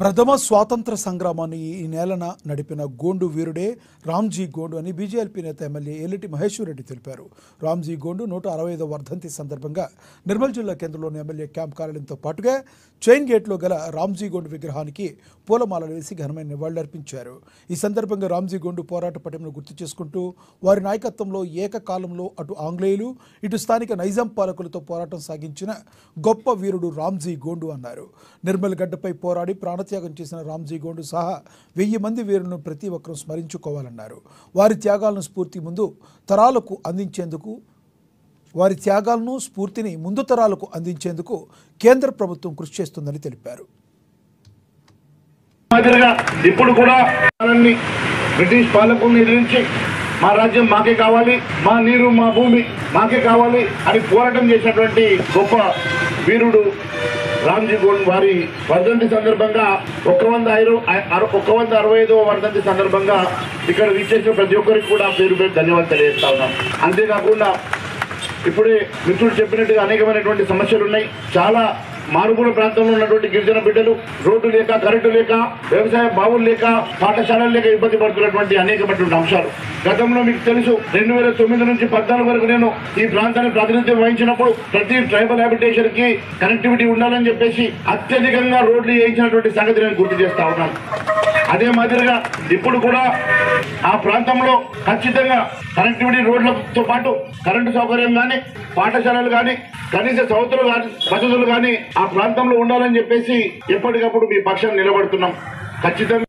ప్రథమ స్వాతంత్ర సంగ్రామాన్ని ఈ నేలన నడిపిన గోండు వీరుడే రామ్జీ గోండు అని బీజేపీ నేత ఎమ్మెల్యే ఏలిటి మహేశ్వర్ రెడ్డి తెలిపారు. రామ్జీ గోండు 165వ వర్ధంతి సందర్భంగా నిర్మల్ జిల్లా కేంద్రంలోని ఎమ్మెల్యే క్యాంప్ కార్యాలయంతో పాటుగా చైన్ గేట్లో గల రామ్జీ గోండు విగ్రహానికి పూలమాలలు వేసి ఘనమైన నివాళులర్పించారు. ఈ సందర్భంగా రామ్జీ గోండు పోరాట పటిమను గుర్తు చేసుకుంటూ వారి నాయకత్వంలో ఏకకాలంలో అటు ఆంగ్లేయులు ఇటు స్థానిక నైజాం పాలకులతో పోరాటం సాగించిన గొప్ప వీరుడు రామ్జీ గోండు అన్నారు. నిర్మల్ గడ్డపై పోరాడి త్యాగం చేసిన రామ్జీ గోండు సహా 1000 మంది వీరులను ప్రతి ఒక్కరూ స్మరించుకోవాలన్నారు. వారి త్యాగాలను స్ఫూర్తిని ముందు తరాలకు అందించేందుకు కేంద్ర ప్రభుత్వం కృషి చేస్తుందని తెలిపారు. ఇప్పుడు కూడా బ్రిటిష్ పాలకుల్ని ఎదిరించి మా రాజ్యం మాకే కావాలి, మా నీరు మా భూమి మాకే కావాలి అని పోరాటం చేసినటువంటి గొప్ప వీరుడు రామ్జీ గోండు వారి వర్ధంతి సందర్భంగా 165వ వర్ధంతి సందర్భంగా ఇక్కడ విచ్చేసిన ప్రతి ఒక్కరికి కూడా పేరు ధన్యవాదాలు తెలియజేస్తా ఉన్నాం. అంతేకాకుండా ఇప్పుడే మిత్రులు చెప్పినట్టుగా అనేకమైనటువంటి సమస్యలు ఉన్నాయి. చాలా మారుమూల ప్రాంతంలో ఉన్నటువంటి గిరిజన బిడ్డలు రోడ్డు లేక, కరెంటు లేక, వ్యవసాయ బావులు లేక, పాఠశాలలు లేక ఇబ్బంది పడుతున్నటువంటి అనేకమైనటువంటి అంశాలు. గతంలో మీకు తెలుసు 2009 నుంచి 14 వరకు నేను ఈ ప్రాంతాన్ని ప్రాతినిధ్యం వహించినప్పుడు ప్రతి ట్రైబల్ హ్యాబిటేషన్ కి కనెక్టివిటీ ఉండాలని చెప్పేసి అత్యధికంగా రోడ్లు వేయించినటువంటి సంగతి నేను గుర్తు చేస్తా ఉన్నాను. అదే మాదిరిగా ఇప్పుడు కూడా ఆ ప్రాంతంలో ఖచ్చితంగా కనెక్టివిటీ రోడ్లతో పాటు కరెంటు సౌకర్యం కానీ, పాఠశాలలు కానీ, కనీస వసతులు కానీ ఆ ప్రాంతంలో ఉండాలని చెప్పేసి ఎప్పటికప్పుడు మీ పక్షాన్ని నిలబడుతున్నాం. ఖచ్చితంగా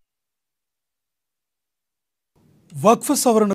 వక్ఫ్ సవరణ